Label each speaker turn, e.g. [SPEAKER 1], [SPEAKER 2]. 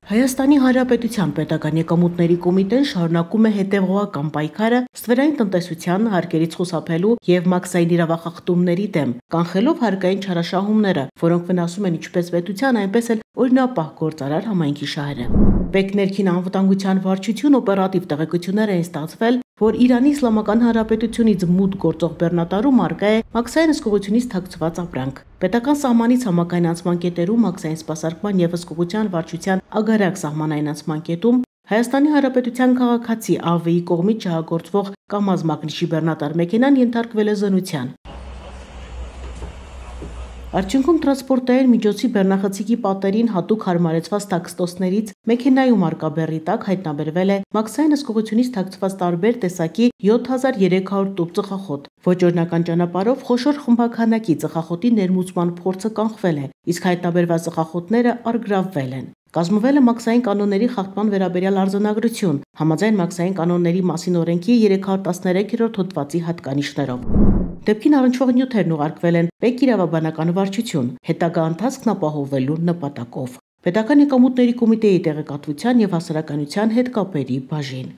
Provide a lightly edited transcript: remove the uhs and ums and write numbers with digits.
[SPEAKER 1] Հայաստանի Հանրապետության պետական եկամուտների կոմիտեն շարունակում է հետևողական պայքարը ստվերային տնտեսության հարկերից խուսափելու եւ մաքսային իրավախախտումների դեմ, կանխելով հարկային չարաշահումները, որոնք վնասում են ինչպես պետության, այնպես էլ օրինապահ գործարար համայնքի շահերը։ Բեկ ներքին անվտանգության վարչություն օպերատիվ տեղեկություններ են ստացվել, որ Իրանի Իսլամական Հանրապետությունից մուտք գործող բեռնատարում արկա է մաքսային հսկողությունից թաքցված ապրանք։ Պետական սահմանից համակային անցման կետերում մաքսային սպասարկման եւ հսկողության վարչության ագարակ սահմանային անցման կետում Հայաստանի Հանրապետության քաղաքացի ԱՎ-ի կողմից շահագործվող կամազ մագնիշի բեռնատար մեքենան ենթարկվել է զննության։ Արդյունքում տրանսպորտային միջոցի բեռնախցիկի պատերին հատուկ հարմարեցված տաքստոսներից մեքենայում արկա բեռի տակ հայտնաբերվել է մաքսային հսկողությունից թաքցված տարբեր տեսակի 7300 տուփ ծխախոտ։ Ոչ օրինական ճանապարհով խոշոր խմբաքանակի ծխախոտի ներմուծման փորձը կանխվել է, իսկ հայտնաբերված ծխախոտները առգրավվել են։ Կազմվել է մաքսային կանոնների խախտման վերաբերյալ արձանագրություն, համաձայն մաքսային կանոնների մասին օրենքի 313-րդ հոդվածի հատկանիշներով։ Դեպքին առնչվող նյութերն ուղարկվել են Բեկ իրավաբանական վարչություն, հետագա ընթացքն ապահովելու նպատակով։ Պետական եկամուտների կոմիտեի տեղեկատվության եւ հասարակայնության հետ կապերի բաժին։